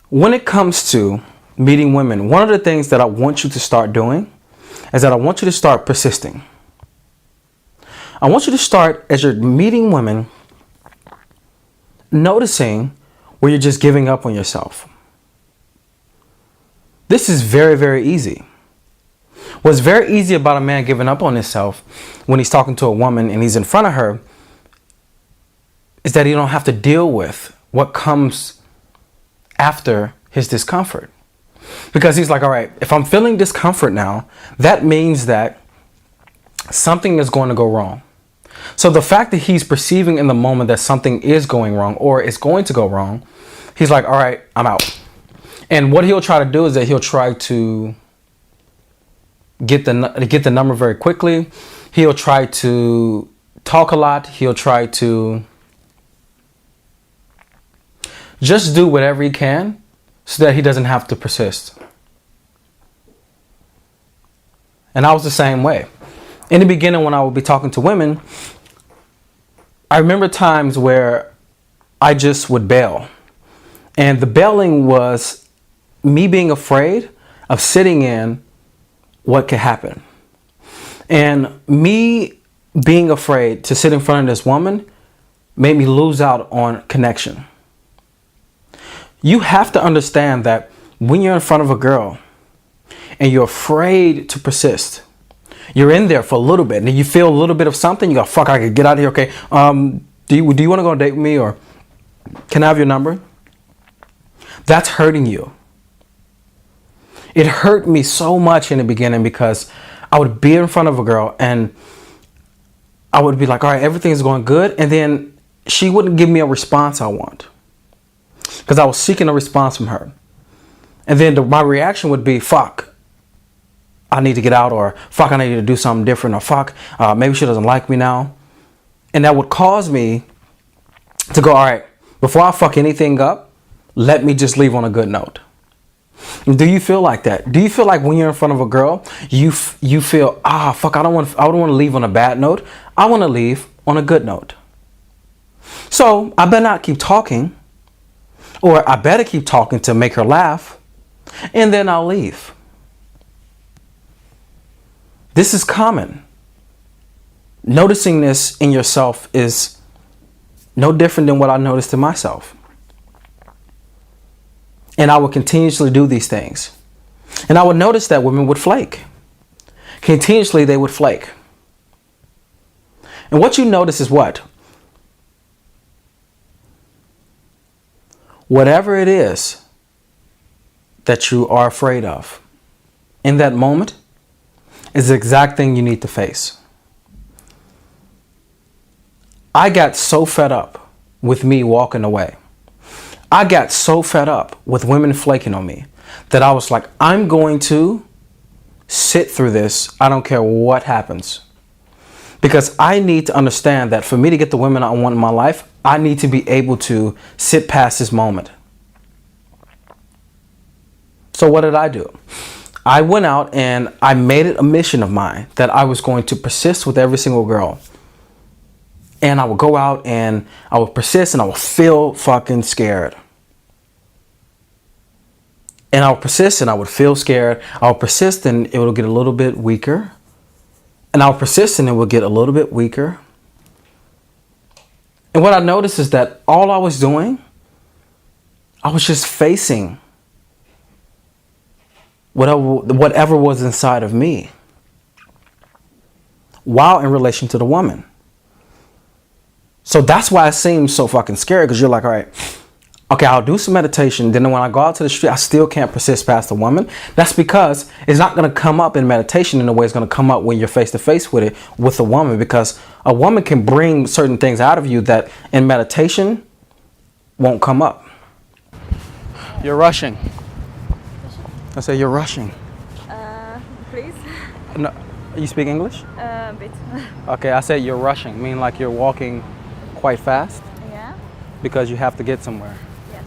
When it comes to meeting women, one of the things that I want you to start doing is that I want you to start persisting. I want you to start, as you're meeting women, noticing where you're just giving up on yourself. This is very, very easy. What's very easy about a man giving up on himself when he's talking to a woman and he's in front of her is that he don't have to deal with what comes after his discomfort. Because he's like, all right, if I'm feeling discomfort now, that means that something is going to go wrong. So the fact that he's perceiving in the moment that something is going wrong or is going to go wrong, he's like, all right, I'm out. And what he'll try to do is that he'll try to get the number very quickly. He'll try to talk a lot. He'll try to just do whatever he can so that he doesn't have to persist. And I was the same way. In the beginning, when I would be talking to women, I remember times where I just would bail. And the bailing was me being afraid of sitting in what could happen. And me being afraid to sit in front of this woman made me lose out on connection. You have to understand that when you're in front of a girl and you're afraid to persist, you're in there for a little bit and you feel a little bit of something, you go, fuck, I could get out of here. Okay. Do you want to go on a date with me, or can I have your number? That's hurting you. It hurt me so much in the beginning because I would be in front of a girl and I would be like, all right, everything's going good. And then she wouldn't give me a response I want because I was seeking a response from her. And then my reaction would be, fuck, I need to get out, or fuck, I need to do something different, or fuck, maybe she doesn't like me now. And that would cause me to go, all right, before I fuck anything up, let me just leave on a good note. Do you feel like that? Do you feel like when you're in front of a girl, you feel, fuck, I don't want to leave on a bad note. I want to leave on a good note. So I better not keep talking, or I better keep talking to make her laugh, and then I'll leave. This is common. Noticing this in yourself is no different than what I noticed in myself. And I would continuously do these things. And I would notice that women would flake. Continuously, they would flake. And what you notice is what? Whatever it is that you are afraid of in that moment is the exact thing you need to face. I got so fed up with me walking away. I got so fed up with women flaking on me that I was like, I'm going to sit through this. I don't care what happens. Because I need to understand that for me to get the women I want in my life, I need to be able to sit past this moment. So what did I do? I went out and I made it a mission of mine that I was going to persist with every single girl. And I would go out and I would persist and I would feel fucking scared. And I would persist and I would feel scared. I would persist and it would get a little bit weaker. And I would persist and it would get a little bit weaker. And what I noticed is that all I was doing, I was just facing whatever was inside of me while in relation to the woman. So that's why it seems so fucking scary, because you're like, all right, okay, I'll do some meditation. Then when I go out to the street, I still can't persist past the woman. That's because it's not going to come up in meditation in the way it's going to come up when you're face to face with it, with a woman, because a woman can bring certain things out of you that in meditation won't come up. You're rushing. I say you're rushing. Please? No, you speak English? A bit. Okay, I said you're rushing, meaning like you're walking quite fast. Yeah? Because you have to get somewhere. Yes.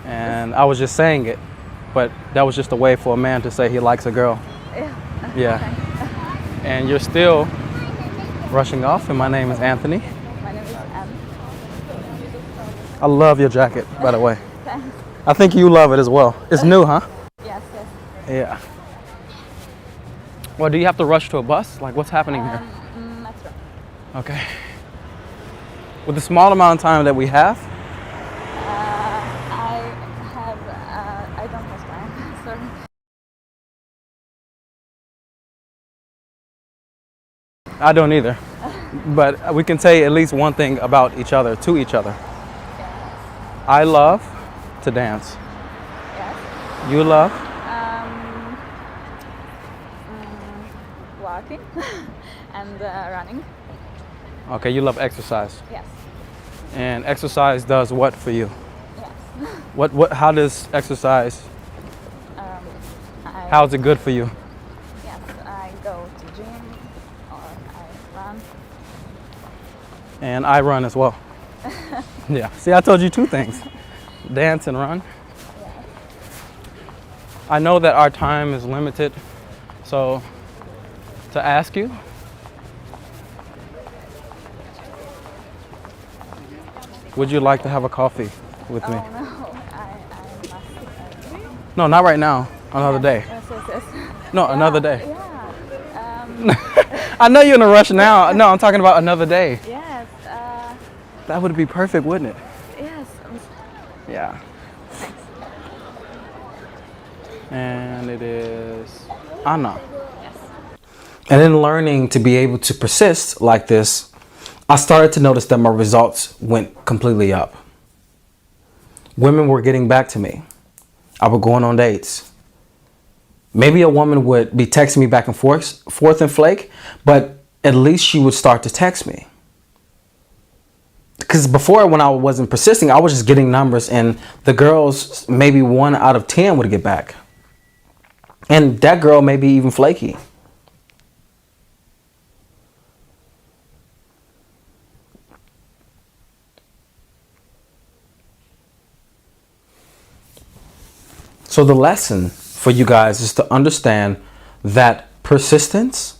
And I was just saying it, but that was just a way for a man to say he likes a girl. Yeah. Yeah. And you're still rushing off, and my name is Anthony. My name is Anne. I love your jacket, by the way. Thanks. I think you love it as well. It's new, huh? Yes, yes. Yeah. Well, do you have to rush to a bus? Like, what's happening here? Metro. Okay. With the small amount of time that we have, I don't have time. Sorry. I don't either. But we can say at least one thing about each other, to each other. I love to dance. Yes. You love? Walking and running. Okay, you love exercise. Yes. And exercise does what for you? Yes. How does exercise, how is it good for you? Yes, I go to gym or I run. And I run as well. Yeah, see, I told you two things, dance and run. I know that our time is limited, so to ask you, would you like to have a coffee with me? Oh no, I must. No, not right now, another day. Yes, yes, yes. No, another day. Yeah. I know you're in a rush now. No, I'm talking about another day. Yes. That would be perfect, wouldn't it? Yes. Yeah. And it is Anna. Yes. And in learning to be able to persist like this, I started to notice that my results went completely up. Women were getting back to me. I was going on dates. Maybe a woman would be texting me back and forth and flake, but at least she would start to text me. Because before, when I wasn't persisting, I was just getting numbers, and the girls, maybe 1 out of 10 would get back. And that girl may be even flaky. So the lesson for you guys is to understand that persistence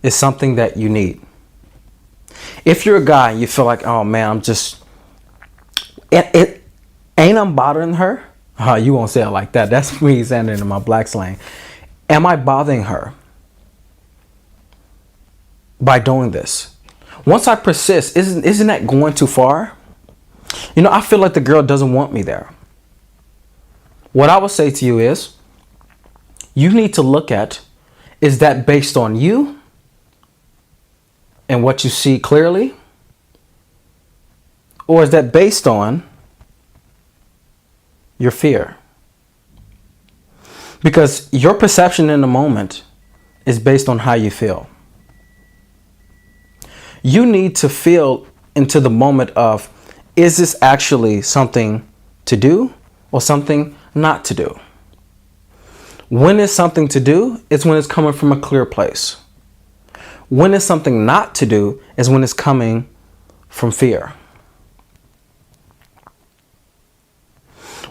is something that you need. If you're a guy and you feel like, oh man, I'm bothering her. You won't say it like that. That's me saying it in my black slang. Am I bothering her by doing this? Once I persist, isn't that going too far? You know, I feel like the girl doesn't want me there. What I would say to you is, you need to look at, is that based on you and what you see clearly? Or is that based on your fear? Because your perception in the moment is based on how you feel. You need to feel into the moment of, is this actually something to do or something not to do? When it's something to do, it's when it's coming from a clear place. When it's something not to do is when it's coming from fear.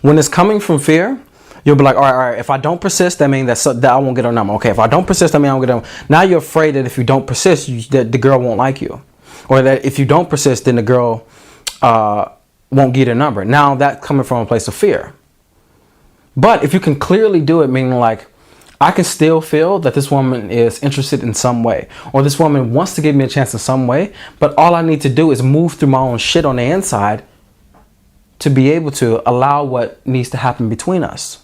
When it's coming from fear, you'll be like, all right, if I don't persist, that means that I won't get her number. Okay, if I don't persist, that means I won't get her number. Now you're afraid that if you don't persist, that the girl won't like you. Or that if you don't persist, then the girl won't get her number. Now that's coming from a place of fear. But if you can clearly do it, meaning like, I can still feel that this woman is interested in some way, or this woman wants to give me a chance in some way, but all I need to do is move through my own shit on the inside to be able to allow what needs to happen between us.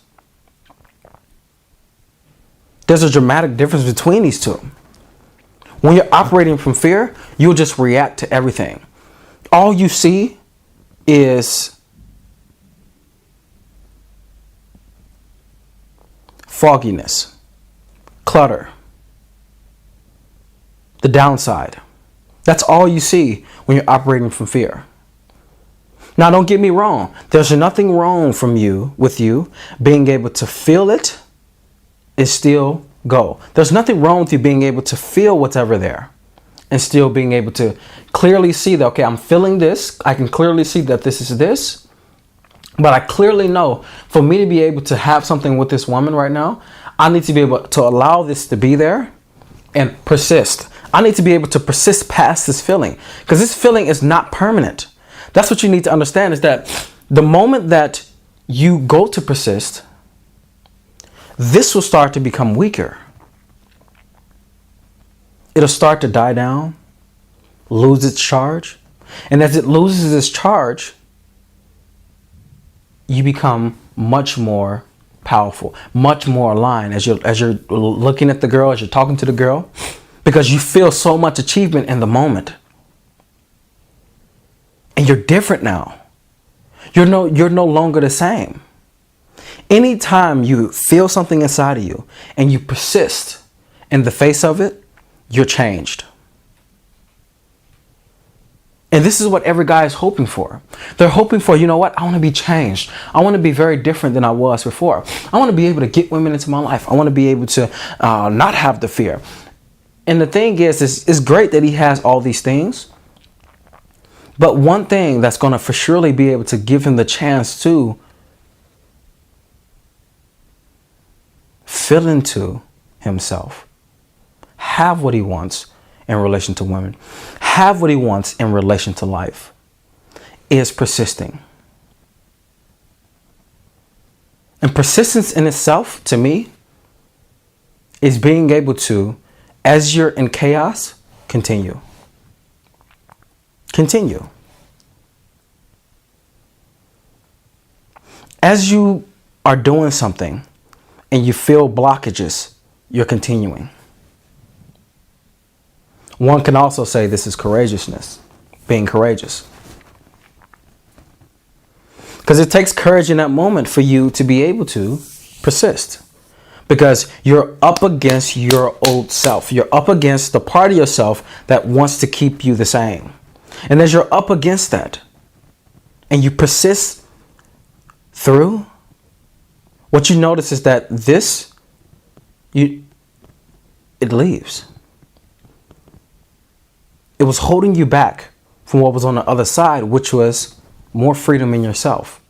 There's a dramatic difference between these two. When you're operating from fear, you'll just react to everything. All you see is fogginess, clutter, the downside. That's all you see when you're operating from fear. Now, don't get me wrong. There's nothing wrong with you being able to feel it and still go. There's nothing wrong with you being able to feel whatever there and still being able to clearly see that, okay, I'm feeling this. I can clearly see that this is this. But I clearly know for me to be able to have something with this woman right now, I need to be able to allow this to be there and persist. I need to be able to persist past this feeling, because this feeling is not permanent. That's what you need to understand, is that the moment that you go to persist, this will start to become weaker. It'll start to die down, lose its charge. And as it loses its charge, you become much more powerful, much more aligned as you're looking at the girl, as you're talking to the girl, because you feel so much achievement in the moment. And you're different now. You're no longer the same. Anytime you feel something inside of you and you persist in the face of it, you're changed. And this is what every guy is hoping for. They're hoping for, you know what? I want to be changed. I want to be very different than I was before. I want to be able to get women into my life. I want to be able to not have the fear. And the thing is, it's great that he has all these things. But one thing that's going to for surely be able to give him the chance to fill into himself, have what he wants in relation to women, have what he wants in relation to life, is persisting. And persistence in itself, to me, is being able to, as you're in chaos, continue. Continue. As you are doing something and you feel blockages, you're continuing. One can also say this is courageousness, being courageous. Because it takes courage in that moment for you to be able to persist. Because you're up against your old self. You're up against the part of yourself that wants to keep you the same. And as you're up against that and you persist through, what you notice is that it leaves. It was holding you back from what was on the other side, which was more freedom in yourself.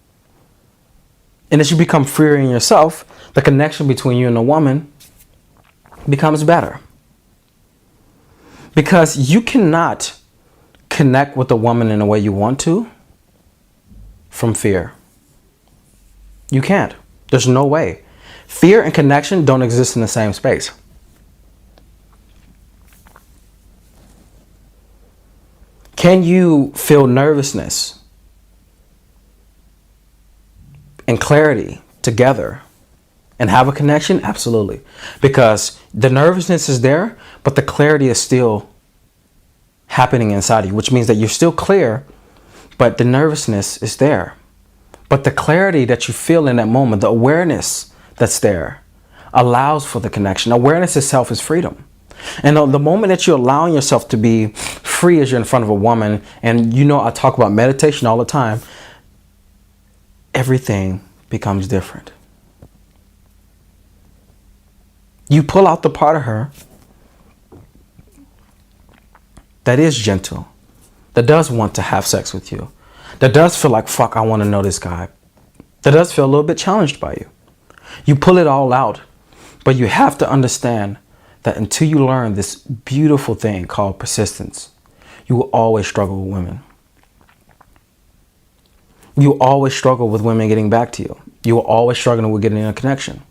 And as you become freer in yourself, the connection between you and the woman becomes better. Because you cannot connect with a woman in the way you want to from fear. You can't. There's no way. Fear and connection don't exist in the same space. Can you feel nervousness and clarity together and have a connection? Absolutely. Because the nervousness is there, but the clarity is still happening inside you, which means that you're still clear, but the nervousness is there. But the clarity that you feel in that moment, the awareness that's there, allows for the connection. Awareness itself is freedom. And the moment that you're allowing yourself to be free as you're in front of a woman, and you know I talk about meditation all the time, everything becomes different. You pull out the part of her that is gentle, that does want to have sex with you, that does feel like, fuck, I want to know this guy, that does feel a little bit challenged by you. You pull it all out, but you have to understand that until you learn this beautiful thing called persistence, you will always struggle with women. You will always struggle with women getting back to you. You will always struggle with getting a connection.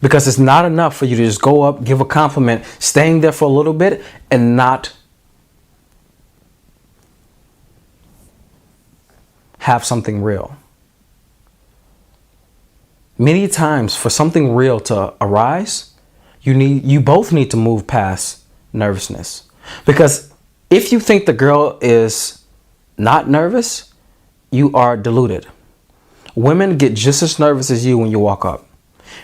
Because it's not enough for you to just go up, give a compliment, staying there for a little bit, and not have something real. Many times for something real to arise, you both need to move past nervousness. Because if you think the girl is not nervous, you are deluded. Women get just as nervous as you when you walk up.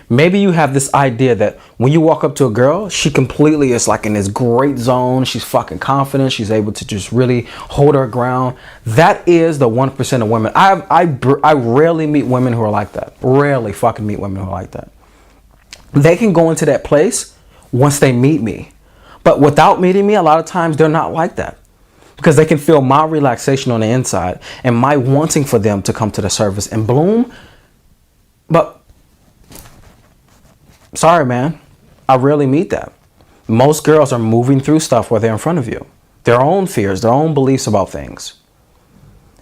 Maybe you have this idea that when you walk up to a girl, she completely is like in this great zone. She's fucking confident. She's able to just really hold her ground. That is the 1% of women. I rarely meet women who are like that. Rarely fucking meet women who are like that. They can go into that place once they meet me. But without meeting me, a lot of times they're not like that. Because they can feel my relaxation on the inside and my wanting for them to come to the surface and bloom. But sorry, man, I rarely meet that. Most girls are moving through stuff while they're in front of you. Their own fears, their own beliefs about things.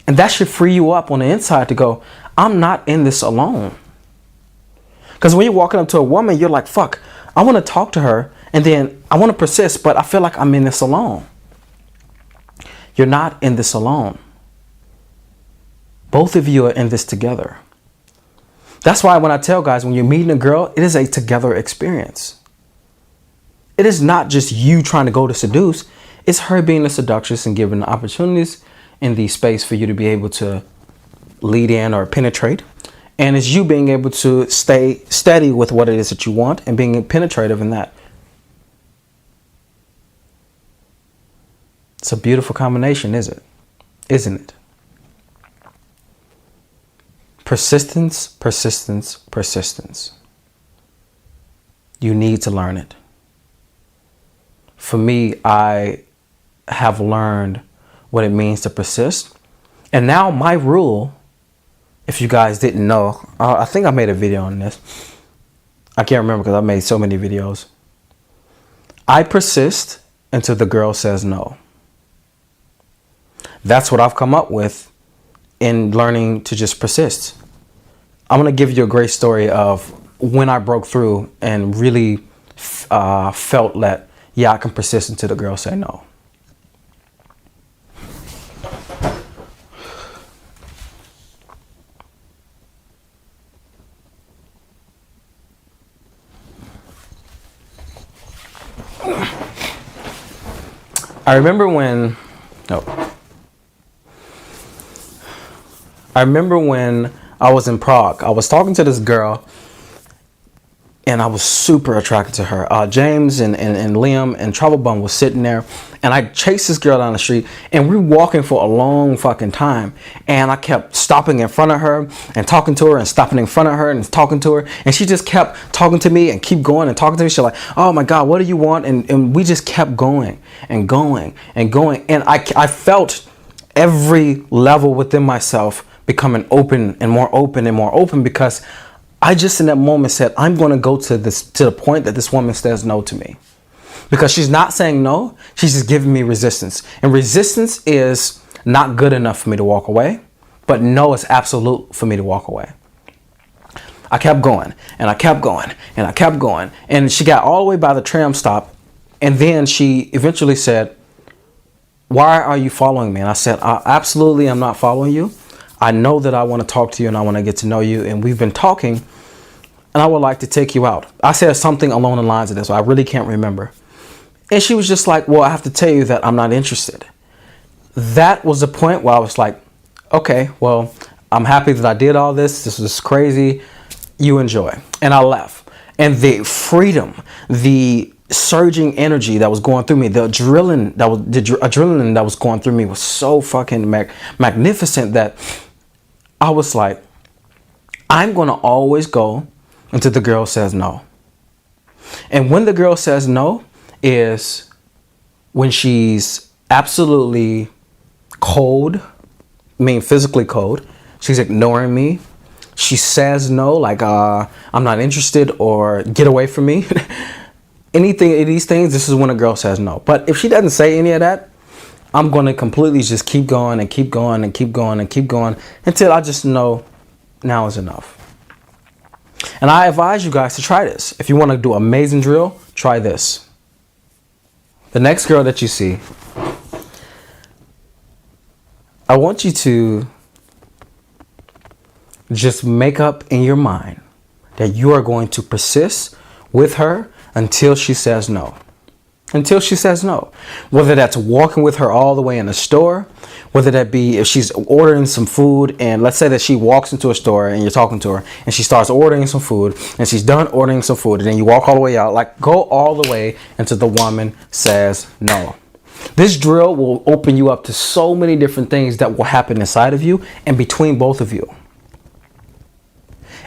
And that should free you up on the inside to go, I'm not in this alone. Because when you're walking up to a woman, you're like, fuck, I want to talk to her and then I want to persist, but I feel like I'm in this alone. You're not in this alone. Both of you are in this together. That's why when I tell guys, when you're meeting a girl, it is a together experience. It is not just you trying to go to seduce. It's her being the seductress and giving the opportunities in the space for you to be able to lead in or penetrate. And it's you being able to stay steady with what it is that you want and being penetrative in that. It's a beautiful combination, isn't it? Persistence, persistence, persistence. You need to learn it. For me, I have learned what it means to persist. And now my rule, if you guys didn't know, I think I made a video on this. I can't remember because I made so many videos. I persist until the girl says no. That's what I've come up with in learning to just persist. I'm going to give you a great story of when I broke through and really felt that, yeah, I can persist until the girl say no. I remember when I was in Prague. I was talking to this girl and I was super attracted to her. James and Liam and Travel Bum was sitting there and I chased this girl down the street and we were walking for a long fucking time. And I kept stopping in front of her and talking to her and stopping in front of her and talking to her. And she just kept talking to me and keep going and talking to me. She's like, oh my God, what do you want? And we just kept going and going and going. And I felt every level within myself becoming open and more open and more open because I just in that moment said, I'm going to go to the point that this woman says no to me. Because she's not saying no, she's just giving me resistance. And resistance is not good enough for me to walk away, but no is absolute for me to walk away. I kept going and I kept going and I kept going. And she got all the way by the tram stop. And then she eventually said, why are you following me? And I said, absolutely, I'm not following you. I know that I want to talk to you and I want to get to know you. And we've been talking and I would like to take you out. I said something along the lines of this. I really can't remember. And she was just like, well, I have to tell you that I'm not interested. That was the point where I was like, okay, well, I'm happy that I did all this. This was crazy. You enjoy. And I left. And the freedom, the surging energy that was going through me, the adrenaline that was going through me was so fucking magnificent that I was like, I'm going to always go until the girl says no. And when the girl says no is when she's absolutely cold, I mean physically cold. She's ignoring me. She says no, like I'm not interested or get away from me. Anything of these things, this is when a girl says no. But if she doesn't say any of that, I'm going to completely just keep going and keep going and keep going and keep going until I just know now is enough. And I advise you guys to try this. If you want to do an amazing drill, try this. The next girl that you see, I want you to just make up in your mind that you are going to persist with her until she says no. Until she says no. Whether that's walking with her all the way in the store, whether that be if she's ordering some food, and let's say that she walks into a store and you're talking to her and she starts ordering some food and she's done ordering some food and then you walk all the way out, like go all the way until the woman says no. This drill will open you up to so many different things that will happen inside of you and between both of you.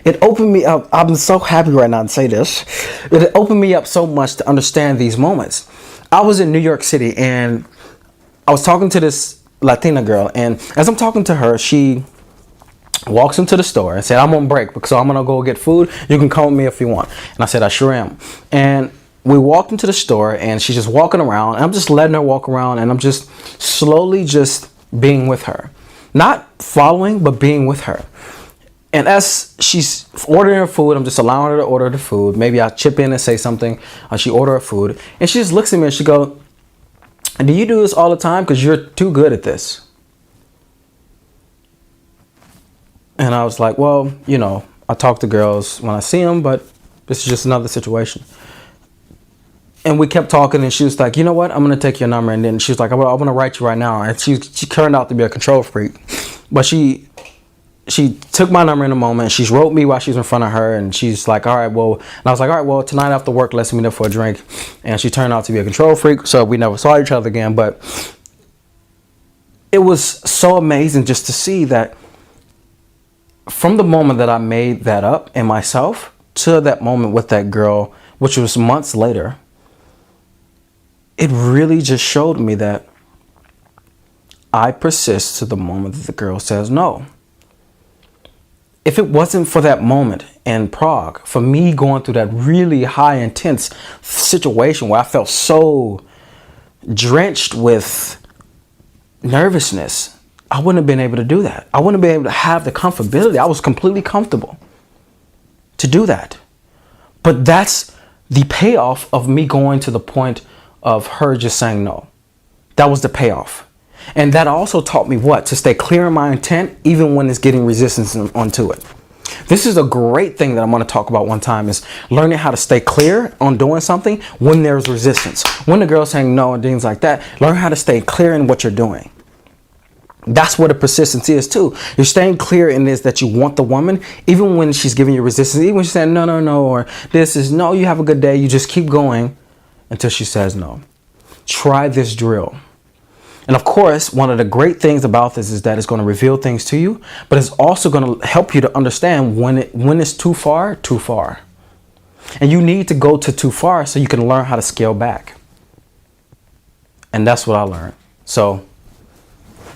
It opened me up. I'm so happy right now to say this. It opened me up so much to understand these moments. I was in New York City and I was talking to this Latina girl, and as I'm talking to her, she walks into the store and said, I'm on break, so I'm gonna go get food. You can call me if you want. And I said, I sure am. And we walked into the store and she's just walking around, and I'm just letting her walk around, and I'm just slowly just being with her. Not following, but being with her. And as she's ordering her food, I'm just allowing her to order the food. Maybe I chip in and say something. She order her food. And she just looks at me and she goes, do you do this all the time? Because you're too good at this. And I was like, well, you know, I talk to girls when I see them, but this is just another situation. And we kept talking, and she was like, you know what? I'm going to take your number. And then she was like, I'm going to write you right now. And she turned out to be a control freak. But she took my number in a moment. She wrote me while she was in front of her. And she's like, all right, well. And I was like, all right, well, tonight after work, let's meet up for a drink. And she turned out to be a control freak. So we never saw each other again. But it was so amazing just to see that from the moment that I made that up in myself to that moment with that girl, which was months later, it really just showed me that I persist to the moment that the girl says no. If it wasn't for that moment in Prague, for me going through that really high intense situation where I felt so drenched with nervousness, I wouldn't have been able to do that. I wouldn't have been able to have the comfortability. I was completely comfortable to do that. But that's the payoff of me going to the point of her just saying no. That was the payoff. And that also taught me what? To stay clear in my intent, even when it's getting resistance onto it. This is a great thing that I'm going to talk about one time, is learning how to stay clear on doing something when there's resistance. When the girl's saying no and things like that, learn how to stay clear in what you're doing. That's what a persistence is too. You're staying clear in this, that you want the woman, even when she's giving you resistance, even when she's saying no, or this is no, you have a good day. You just keep going until she says no. Try this drill. And of course, one of the great things about this is that it's going to reveal things to you, but it's also going to help you to understand when it's too far. And you need to go to too far so you can learn how to scale back. And that's what I learned. So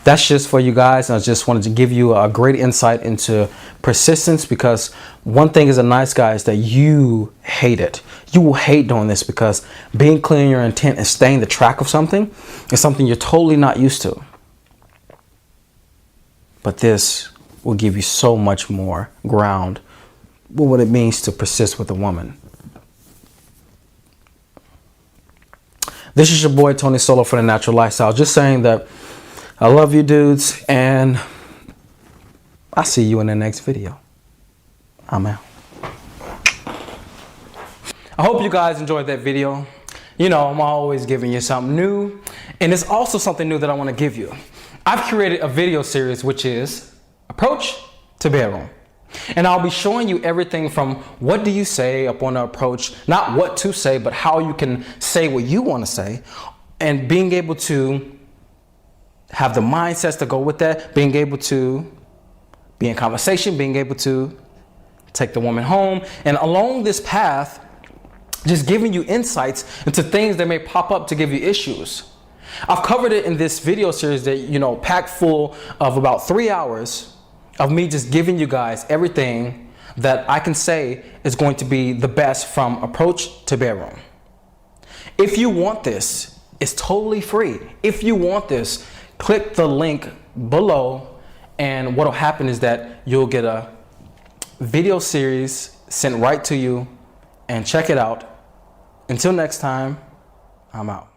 that's just for you guys. I just wanted to give you a great insight into persistence, because one thing as a nice guy is that you hate it. You will hate doing this, because being clear in your intent and staying the track of something is something you're totally not used to. But this will give you so much more ground with what it means to persist with a woman. This is your boy Tony Solo for The Natural Lifestyle. Just saying that I love you dudes, and I'll see you in the next video. I'm out. I hope you guys enjoyed that video. You know, I'm always giving you something new, and it's also something new that I want to give you. I've created a video series which is Approach to Bedroom. And I'll be showing you everything from what do you say up on the approach, not what to say, but how you can say what you want to say, and being able to have the mindsets to go with that, being able to be in conversation, being able to take the woman home. And along this path, just giving you insights into things that may pop up to give you issues. I've covered it in this video series that, you know, packed full of about 3 hours of me just giving you guys everything that I can say is going to be the best from approach to bedroom. If you want this, it's totally free. If you want this, click the link below, and what will happen is that you'll get a video series sent right to you, and check it out. Until next time, I'm out.